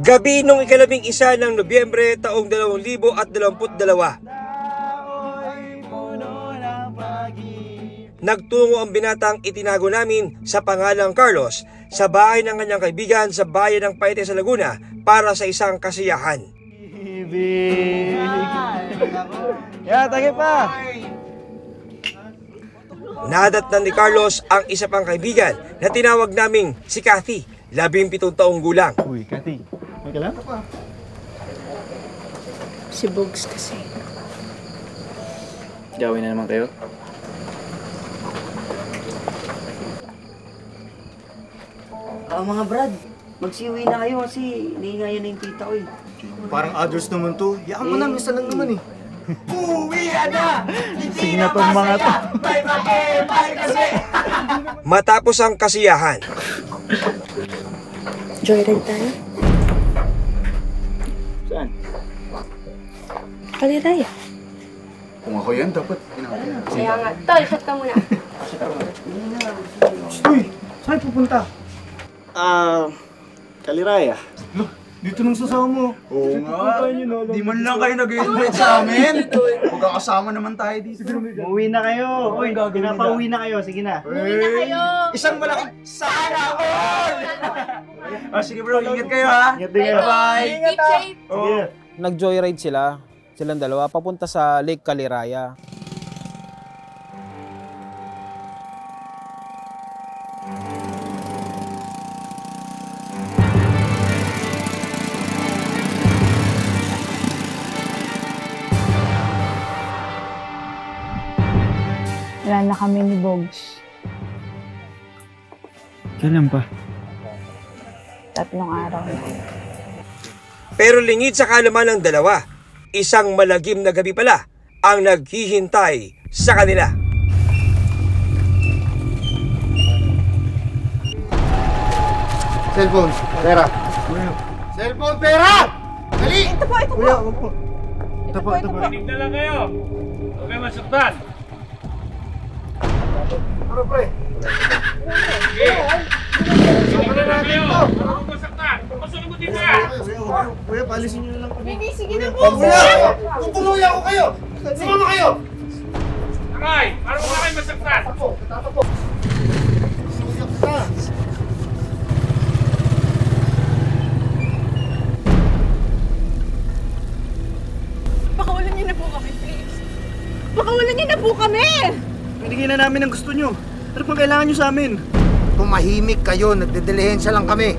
Gabi nung ika-11 ng Nobyembre taong 2022. Nagtungo ang binatang itinago namin sa pangalang Carlos sa bahay ng kanyang kaibigan sa bayan ng Paite sa Laguna para sa isang kasiyahan. Tagay pa! Nadatnan ni Carlos ang isa pang kaibigan na tinawag naming si Cathy, 17 taong gulang. Uy, Cathy, may ka lang? Si Bugs kasi. Gawin na naman kayo? Mga brad, magsiuwi na kayo kasi niingayan na yung tita ko eh. Parang others naman to. Yaman mo na, minsan lang naman eh. Uwi na! Sige na tong mga to. Bye kasi! Matapos ang kasiyahan, Joyride tayo? Saan? Kaliraya. Kung ako yan, dapat pinakita. Kaya nga. Tol, shot ka muna. Uy! Saan pupunta? Kaliraya. Loh, dito nang sasama mo. Oo nga. Di man lang kayo nag-invite sa amin. Magkakasama naman tayo dito. Uuwi na kayo. Uy, pinapauwi na kayo. Sige na. Uwi na kayo. Isang malaking sana all! Sige bro, ingat kayo ha. Ingat din kayo. Bye! Keep safe. Sige. Nag-joyride silang dalawa, papunta sa Lake Caliraya. Wala na kami ni Bugs. Kailan pa? 3 araw na. pero lingid sa kalaman ng dalawa, isang malagim na gabi pala ang naghihintay sa kanila. Cellphone, pera. Cellphone, pera! Dali! Ito po! Kuya, wag po. Ito po. Tignan lang kayo. Huwag kayo masaktan. Ano pre? Sige. Tignan lang kayo. Huwag masaktan. Pasunod din na. Kuya, paalisin nyo na lang kami. Hindi, sige na po. Kuya! Tutuluyan ko kayo! Sumama kayo! Takay, para huwag kayo masaktan. Tatapo! Suyak ka! Pakawalan niyo na po kami, please. Pakawalan niyo na po kami! Binigyan na namin ang gusto nyo. Ano pang kailangan nyo sa amin? Tumahimik kayo, nagdedelehensya lang kami.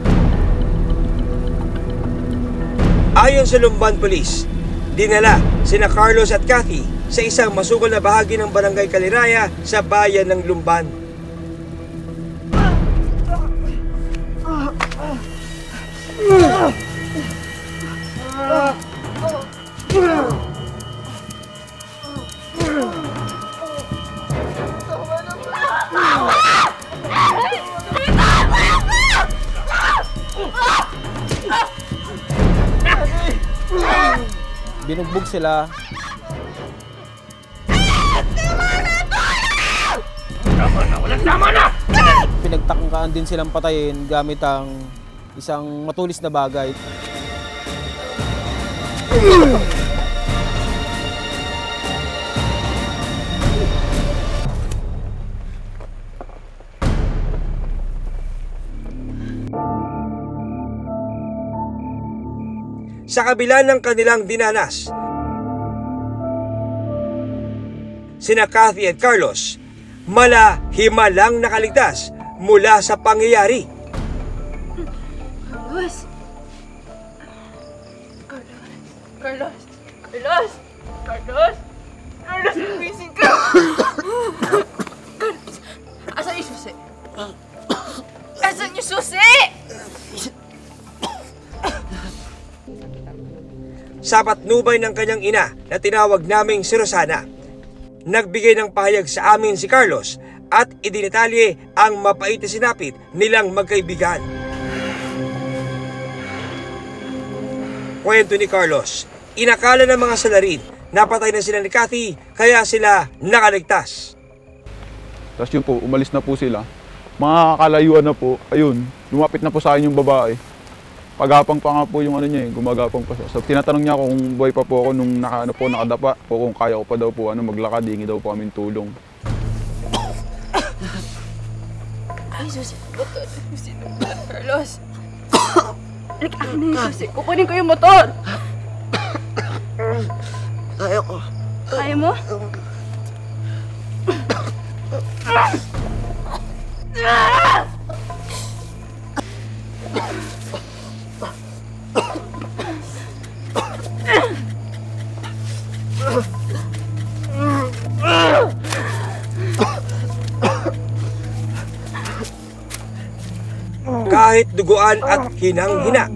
Ayon sa Lumban Police, dinala sina Carlos at Cathy sa isang masukol na bahagi ng Barangay Caliraya sa bayan ng Lumban. Binugbog sila. Tama na! Pinagtakangkaan din silang patayin gamit ang isang matulis na bagay. Sa kabila ng kanilang dinanas, sina Cathy at Carlos mala-himalang nakaligtas mula sa pangyayari. Carlos! Carlos! Carlos! Carlos! Carlos, gumising ka! Carlos! Asan yung susi? Asan yung susi? Sa patnubay ng kanyang ina na tinawag naming si Rosana, nagbigay ng pahayag sa amin si Carlos at idinetalye ang mapait na sinapit nilang magkaibigan. Kwento ni Carlos, inakala ng mga salarin na patay na sila ni Cathy kaya sila nakaligtas. Tapos yun po, umalis na po sila. Mga kalayuan na po, ayun, lumapit na po sa akin yung babae. Pagapang pa nga po yung ano niya eh, gumagapang pa siya. So tinatanong niya ako kung buhay pa po ako nung nakadapa o kung kaya ko pa daw po maglakad, hingi daw po kaming tulong. Ay, susi. Motor. Sino ba, Carlos? Like, akin na yung susi. Kukunin ko yung motor. Kaya ko. Kaya mo? Kahit duguan at hinang-hina,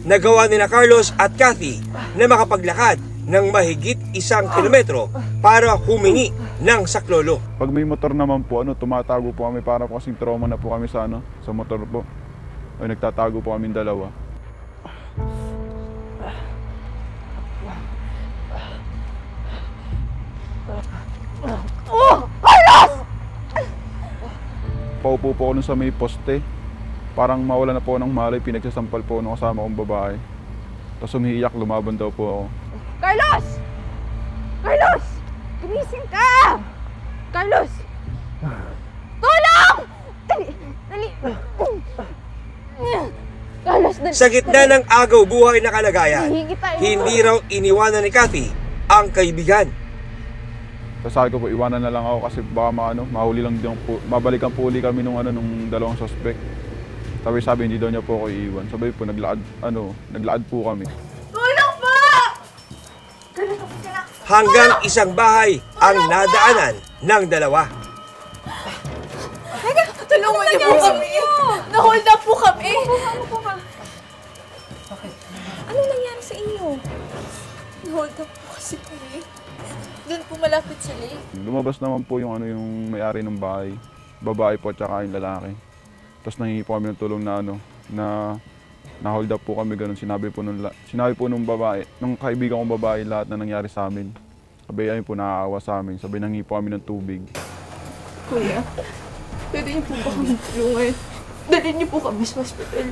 nagawa ni na Carlos at Cathy na makapaglakad ng mahigit 1 kilometro para humingi ng saklolo. Pag may motor naman po, tumatago po kami para po kasing trauma na po kami sa motor po. Ay, nagtatago po kami dalawa. Oh! Carlos! Paupo po ako nun sa may poste. Parang mawala na po ng malay, pinagsasampal po ng kasama kong babae. Tapos umiiyak, lumaban daw po ako. Carlos! Carlos! Gumising ka! Carlos! Tulong! Dali! Dali! Carlos, dali! Sa gitna ng agaw buhay na kalagayan, Hihigit tayo. hindi raw iniwanan ni Cathy ang kaibigan. Sasabi ko po, iwanan na lang ako kasi baka mahuli lang din po, mabalikan po uli kami nung dalawang suspect. Sabi hindi daw niya po ako iiwan. Sabay po naglaad po kami. Tulong po! Hanggang isang bahay ang nadaanan ng dalawa. Teka, tulungan niyo po kami. Na-hold up po kami. Bakit? Ano nangyari sa inyo? Na-hold up po kasi kami. Doon po malapit sa lake. Lumabas naman po yung may-ari ng bahay. Babae po at saka yung lalaki. Tapos nangingi po kami ng tulong na hold up po kami ganun. Sinabi po nung babae, nung kaibigan kong babae lahat na nangyari sa amin. Sabi ayun po naaawa sa amin. Sabi nangingi po kami ng tubig. Kuya, pwede niyo po ba kami tulungan? Dali niyo po kami sa hospital.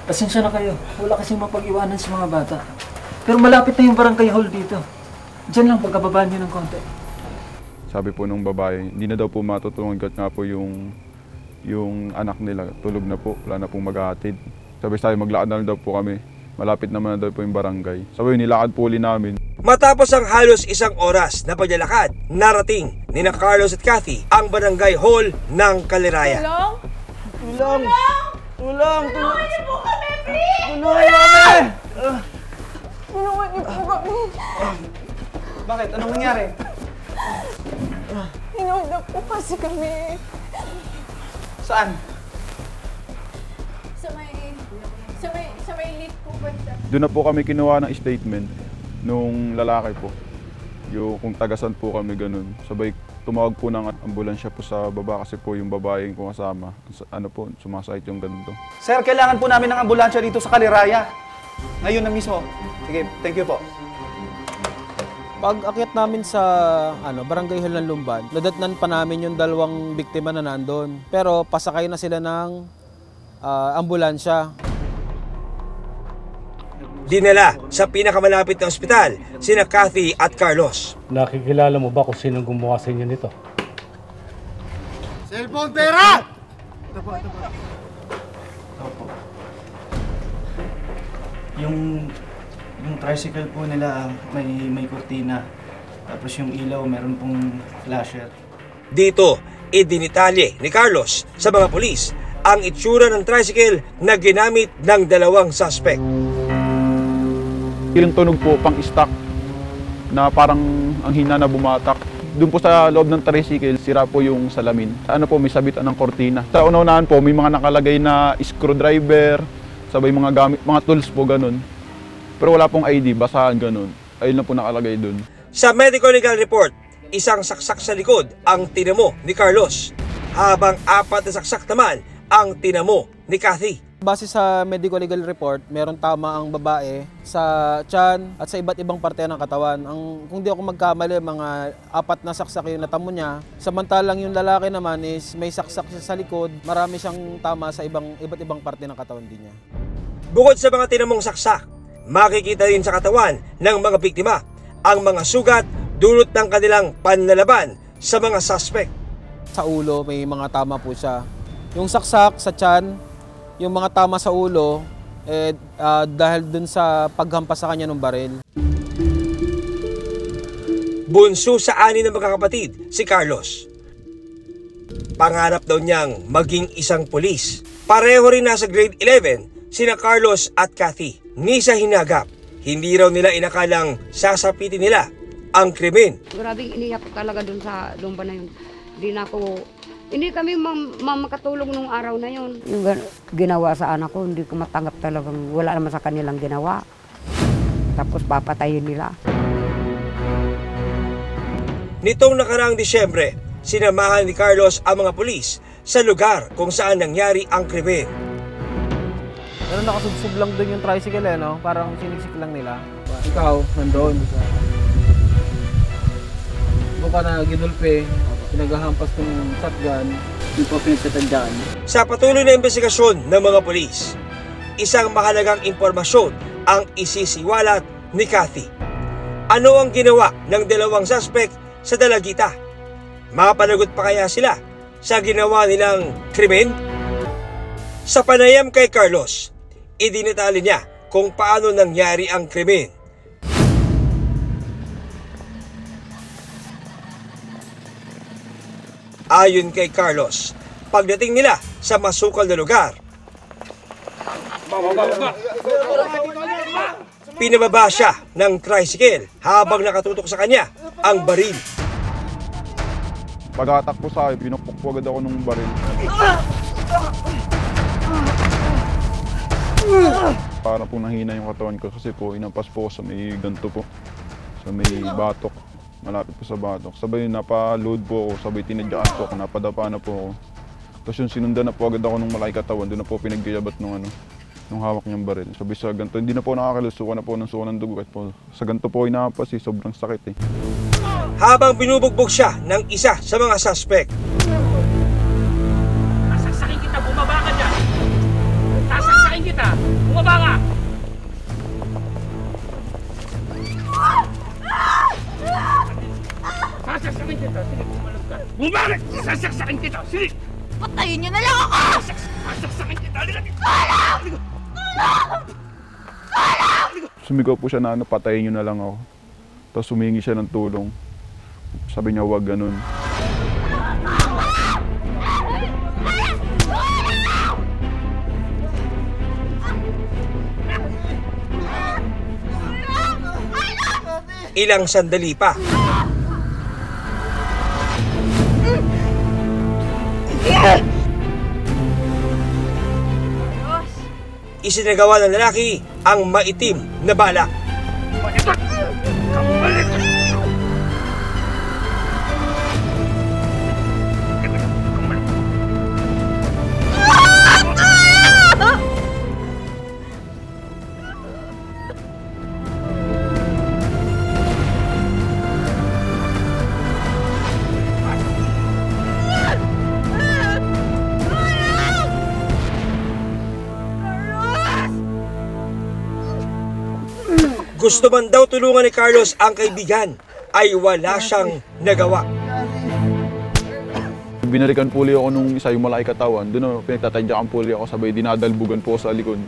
Pasensya na kayo. Wala kasing mapag-iwanan sa mga bata. Pero malapit na yung barangay hall dito. Diyan lang pagkababaan niyo ng konti. Sabi po nung babae, hindi na daw po matutulungan kahit nga po yung anak nila. Tulog na po, wala na pong maghahatid. Sabi maglakad na lang daw po kami. Malapit naman na daw po yung barangay. Sabi nilakad po uli namin. Matapos ang halos 1 oras na paglalakad, narating ni na Carlos at Cathy ang barangay hall ng Kaliraya. Tulong! Tulong! Tulong! Tulungan niyo po kami, please! Tulungan kami! Tulungan niyo po kami. Bakit? Anong nangyari? Hinold up po kasi kami. Saan? Sa may lift po ba siya? Doon na po kami kinuha ng statement nung lalaki po. Yung kung tagasan po kami ganun. Sabay tumawag po ng ambulansya po sa baba kasi po yung babaeng kong kasama. Sumasakit yung ganito. Sir, kailangan po namin ng ambulansya dito sa Kaliraya. Ngayon na mismo. Sige, thank you po. Pag akyat namin sa barangay hall ng Lumban, nadatnan pa namin yung 2 biktima na nandun. Pero pasakay na sila ng ambulansya. Dinala sa pinakamalapit na ospital sina Cathy at Carlos. Nakikilala mo ba kung sinong gumawa sa inyo nito? Cellphone pera! Ito po. Yung tricycle po nila may kurtina. Tapos yung ilaw meron pong flasher. Dito, idinitalye ni Carlos sa mga pulis ang itsura ng tricycle na ginamit ng 2 suspect. Yung tunog po pang-stock na parang ang hina na bumatak. Doon po sa loob ng tricycle, sira po yung salamin. May sabitan ng kortina. Sa una-unahan po, may mga nakalagay na screwdriver, sabay mga gamit, mga tools po ganun. Pero wala pong ID, basahan ganun. Ayun lang po nakalagay doon. Sa medical legal report, isang saksak sa likod ang tinamo ni Carlos, habang 4 na saksak naman ang tinamo ni Cathy. Base sa medical legal report, meron tama ang babae sa tiyan at sa iba't ibang parte ng katawan. Kung di ako magkamali, mga 4 na saksak yung natamo niya. Samantalang yung lalaki naman is may saksak siya sa likod, marami siyang tama sa iba't ibang parte ng katawan din niya. Bukod sa mga tinamong saksak, makikita rin sa katawan ng mga biktima ang mga sugat dulot ng kanilang panlalaban sa mga suspect. Sa ulo, may mga tama po siya. Yung saksak sa tiyan, yung mga tama sa ulo, dahil dun sa paghampas sa kanya ng baril. Bunso sa 6 na magkakapatid, si Carlos. Pangarap daw niyang maging isang pulis. Pareho rin nasa grade 11, sina Carlos at Cathy. Ni sa hinagap, hindi raw nila inakalang sasapitin nila ang krimen. Grabe, iniyak ko talaga dun sa lumba na yun. Hindi kami makatulog nung araw na yun. Yung ginawa sa anak ko, hindi ko matanggap talagang wala naman sa kanilang ginawa. Tapos papatayin nila. Nitong nakaraang Disyembre, sinamahan ni Carlos ang mga pulis sa lugar kung saan nangyari ang krimen. Pero nakasubsub lang doon yung tricycle no? Parang siniksik lang nila. Ikaw, nandoon. Buka na ginulpe. Pinaghahampas ng shotgun, hindi po pinagtatandaan. Sa patuloy na investigasyon ng mga pulis, isang mahalagang impormasyon ang isisiwalat ni Cathy. Ano ang ginawa ng dalawang suspect sa Dalagita? Mapanagot pa kaya sila sa ginawa nilang krimen? Sa panayam kay Carlos, idinetali niya kung paano nangyari ang krimen. Ayon kay Carlos, pagdating nila sa masukal na lugar, pinababa siya ng tricycle habang nakatutok sa kanya ang baril. Pag-attack po sa akin, pinukpok po agad ako ng baril. Para po nahina yung katawan ko kasi po inampas po sa may ganto po, sa may batok. Malapit po sa batok. Sabay napa-load po ako, sabay tinadyaan po ako, napadapa na po ako. Tapos yung sinundan na po agad ako ng malaki katawan, doon na po pinagyayabat nung hawak niyang baril. Sabay sa ganito, hindi na po nakakalusukan na po ng suka ng dugo. Kahit po sa ganito po inapas sobrang sakit Habang binubugbog siya ng isa sa mga suspect. Sasaksakin kita, bumaba ka dyan! Sasaksakin kita, bumaba ka! Sasaksakin kita, sige, bumalag ka. Bumalik! Sasaksakin kita, sige! Patayin niyo na lang ako! Sasaksakin kita, halika dito! Sumigaw po siya na patayin niyo na lang ako. Tapos humingi siya ng tulong. Sabi niya, huwag ganun. Ilang sandali pa. Isinagawa ng lalaki ang maitim na bala. Gusto man daw tulungan ni Carlos ang kaibigan, ay wala siyang nagawa. Binalikan puli ako nung isa yung malaki katawan, doon pinagtatadyakan puli ako, sabay dinadalbugan po sa likod.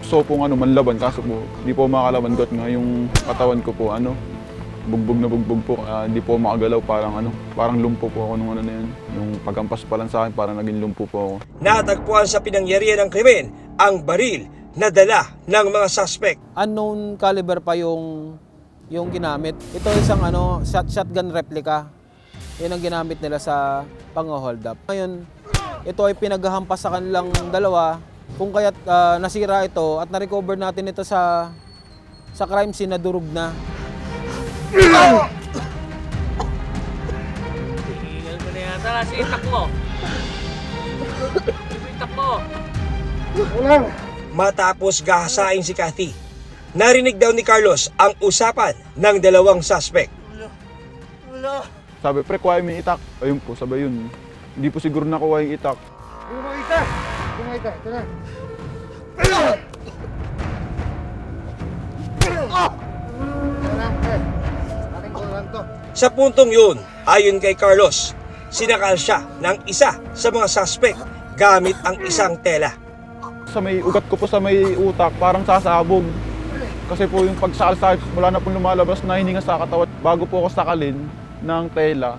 So po manlaban, kaso po hindi po makalaban ko at nga yung katawan ko po bugbog na bugbog po, hindi po makagalaw, parang lumpo po ako nung na yun. Yung pagkampas pa lang sa akin, parang naging lumpo po ako. Natagpuan sa pinangyarihan ng krimen ang baril na dala ng mga suspect. Unknown caliber pa yung ginamit. Ito isang shotgun replica. Yan ang ginamit nila sa pang-hold up. Ngayon, ito ay pinaghahampas sa kanilang dalawa. Kung kaya't nasira ito at na-recover natin ito sa crime scene na durog na. Tingnan mo na yata. Sige, takbo. Takbo. Matapos gahasain si Cathy, narinig daw ni Carlos ang usapan ng dalawang suspect. Sabi, pre, kuha yung itak. Ayun po, sabay yun. Hindi po siguro nakuha yung itak. Ito na. Sa puntong yun, ayon kay Carlos, sinakal siya ng isa sa mga suspect gamit ang isang tela. Sa may ugat ko po sa may utak, parang sasabog. Kasi po yung pagsakal mula na po lumalabas na hininga sa katawan. Bago po ako sakalin ng tela,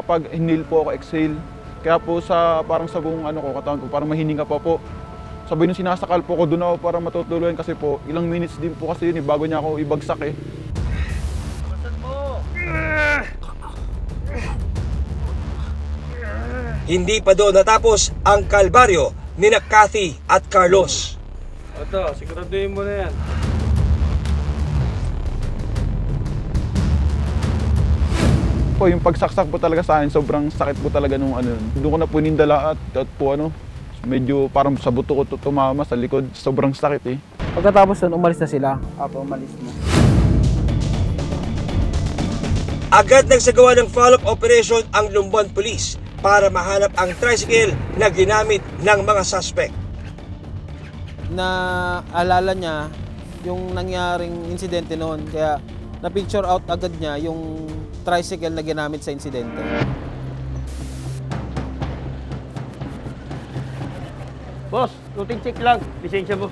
pag inhale po ako, exhale. Kaya po parang sa buong katawan ko, parang mahininga pa po. Sabay nung sinasakal po ko, doon ako parang matutuluyan kasi po, ilang minutes din po kasi yun bago niya ako ibagsak eh. Hindi pa doon natapos ang kalbaryo ni Cathy at Carlos. Ito, siguraduhin mo na yan. Po, yung pagsaksak po talaga sa akin, sobrang sakit po talaga nung Doon ko na po nindala at po medyo parang sa buto ko tumama sa likod. Sobrang sakit eh. Pagkatapos nun, umalis na sila. Apo, umalis na. Agad nagsagawa ng follow-up operation ang Lumban Police para mahanap ang tricycle na ginamit ng mga suspect. Naalala niya yung nangyaring insidente noon, kaya na-picture out agad niya yung tricycle na ginamit sa insidente. Boss, routine check lang. Lisensya mo.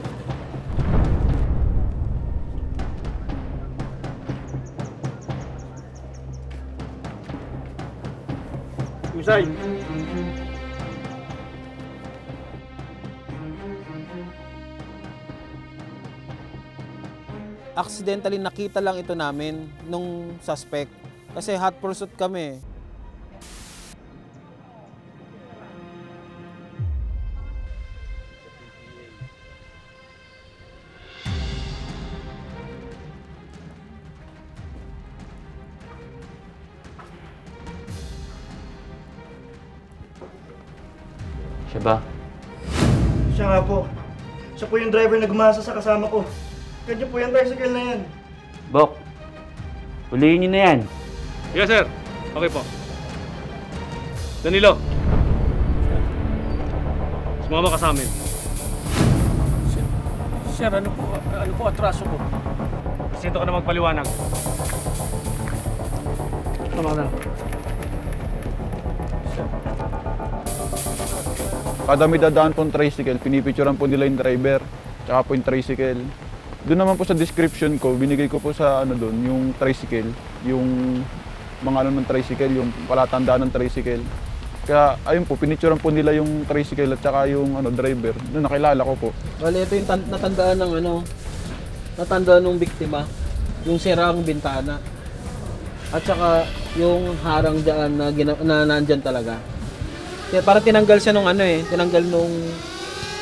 Usay. Accidentally nakita lang ito namin nung suspect kasi hot pursuit kami. Siya ba? Siya nga po. Siya po yung driver na gumasa sa kasama ko. Kanya po yung tricycle na yan. Bok, huliin niyo na yan. Yes, sir. Okay po. Danilo. Sumama ka sa amin. Sir, ano po atraso ko? Sinto ka na magpaliwanag. Sumama ka na. Kada may dadaan pong tricycle, pinipicturean po nila yung driver, tsaka po yung tricycle. Doon naman po sa description ko, binigay ko po sa doon, yung tricycle, yung mga ng tricycle, yung palatandaan ng tricycle. Kaya ayun po, pinicturean po nila yung tricycle at saka yung driver. Doon nakilala ko po. Wala, ito yung natandaan ng natandaan ng biktima, yung sirang bintana. At saka yung harang dyan na nandyan talaga. Kaya para tinanggal siya nung tinanggal nung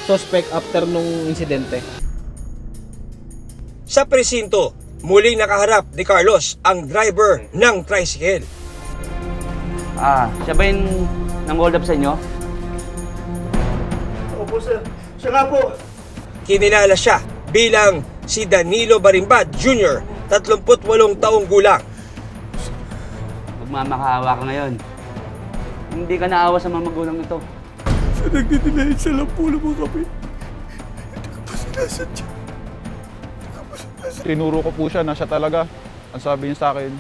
suspect after nung insidente. Sa presinto, muling nakaharap ni Carlos ang driver ng tricycle. Siya ba yung nang-hold up sa inyo? Opo, sir. Siya nga po. Kinilala siya bilang si Danilo Barimbad Jr., 38 taong gulang. Magmamakaawa ka ngayon. Hindi ka naawa sa mga magulang ito. Sa nagdidinahin sa lampulo mo kami. Hindi ko pa sinasadya. Tinuro ko po siya na siya talaga. Ang sabi niya sa akin,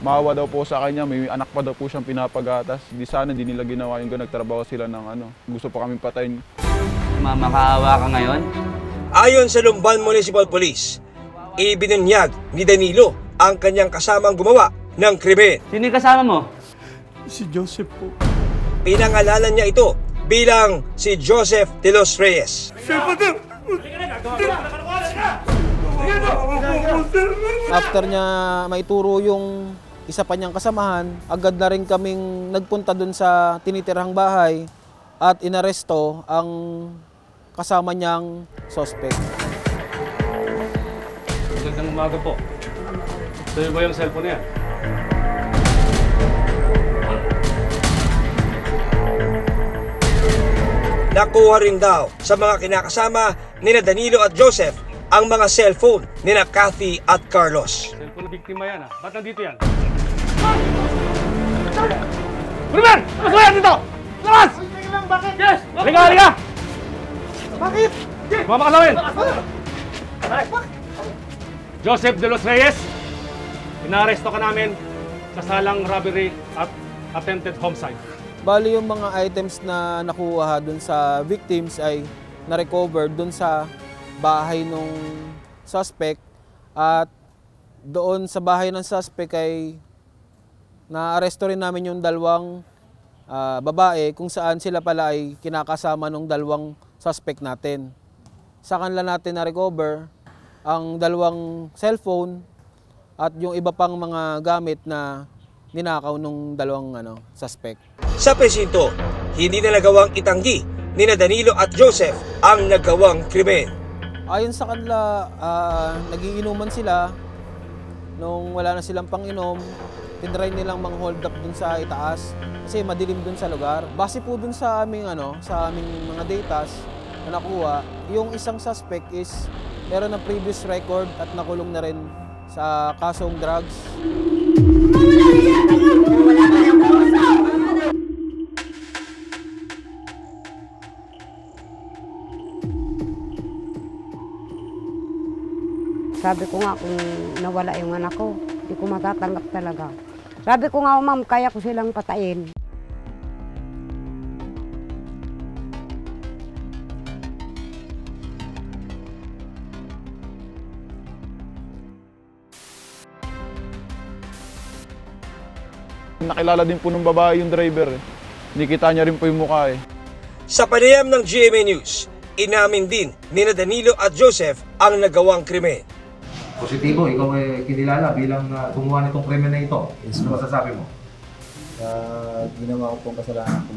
maawa daw po sa kanya, may anak pa daw po siyang pinapagatas. Di nila ginawa yung nagtrabaho sila ng gusto pa kaming patayin. Mamakaawa ka ngayon? Ayon sa Lumban Municipal Police, ibinunyag ni Danilo ang kanyang kasamang gumawa ng krimen. Sino yung kasama mo? Si Joseph po. Pinangalanan niya ito bilang si Joseph de los Reyes. After niya maituro yung isa pa niyang kasamahan, agad na rin kaming nagpunta dun sa tinitirhang bahay at inaresto ang kasama niyang suspect. Magandang umaga po. Sa'yo ba yung cellphone niya? Nakuha rin daw sa mga kinakasama nina Danilo at Joseph ang mga cellphone nina Cathy at Carlos. Cellphone ng biktima yan ah. Ba't nandito yan? Bruman! Labas mo yan dito! Labas! Bakit? Yes! Halika, halika! Bakit? Mama ka sa amin! Joseph De Los Reyes, inaaresto ka namin sa salang robbery at attempted homicide. Bali yung mga items na nakuha dun sa victims ay na-recover dun sa bahay ng suspect at doon sa bahay ng suspect ay na-aresto rin namin yung dalawang babae kung saan sila pala ay kinakasama ng dalawang suspect natin. Sa kanila natin na-recover ang dalawang cellphone at yung iba pang mga gamit na ninakaw ng dalawang suspect. Sa presinto, hindi na nagawang itanggi nina Danilo at Joseph ang nagawang krimen. Ayon sa kanila, nagiinuman sila nung wala na silang pang-inom. Tinry nilang mang-hold up dun sa itaas kasi madilim dun sa lugar. Base po dun sa aming sa aming mga datas na nakuha, yung isang suspect is meron ng previous record at nakulong na rin sa kasong drugs. Sabi ko nga kung nawala yung anak ko, hindi ko matatanggap talaga. Sabi ko nga, ma'am, kaya ko silang patayin. Nakilala din po ng babae yung driver. Nakita niya rin po yung mukha eh. Sa panayam ng GMA News, inamin din nina Danilo at Joseph ang nagawang krimen. Positibo, ikaw ay kinilala bilang gumawa nitong krimen na ito. Ano masasabi mo? Ginawa ko pong kasalanan ko.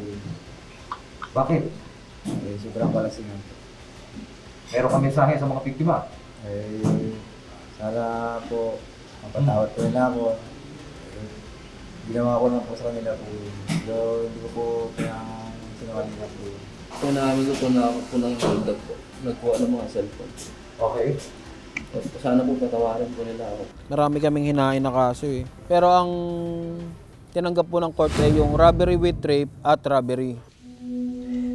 Bakit? Sobrang kalasingan. Meron ka mensahe sa mga biktima? Sana po, mapatawad ko nila ako. Ginawa ko lang po sa kanila po. Pero hindi ko po kailangan sinungalingan po. Kung namin ko po na ako po ng hold up po. Nagkuha ng mga cellphone. Okay. Sana po patawarin po nila ako. Marami kaming hinain na kaso eh. Pero ang tinanggap po ng court ay yung robbery with rape at robbery.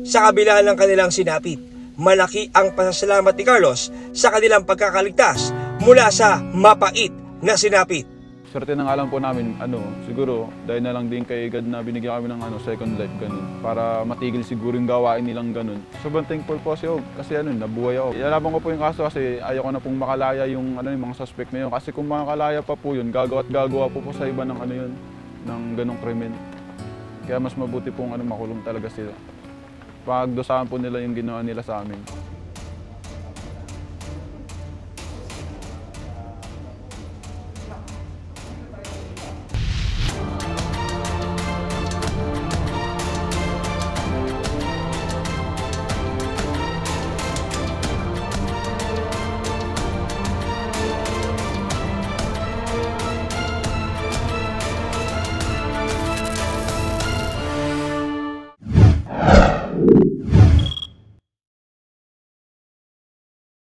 Sa kabila ng kanilang sinapit, malaki ang pasasalamat ni Carlos sa kanilang pagkakaligtas mula sa mapait na sinapit. Swerte na nga lang po namin, siguro dahil na lang din kay God na binigyan kami ng second life, ganun. Para matigil siguro yung gawain nilang ganun. Sobrang thankful po kasi nabuhay ako. Ilalaban ko po yung kaso kasi ayaw ko na pong makalaya yung mga suspect na yun. Kasi kung makakalaya pa po yun, gagawa po sa iba ng ng ganong krimen. Kaya mas mabuti pong makulong talaga sila. Pagdusahan po nila yung ginawa nila sa amin.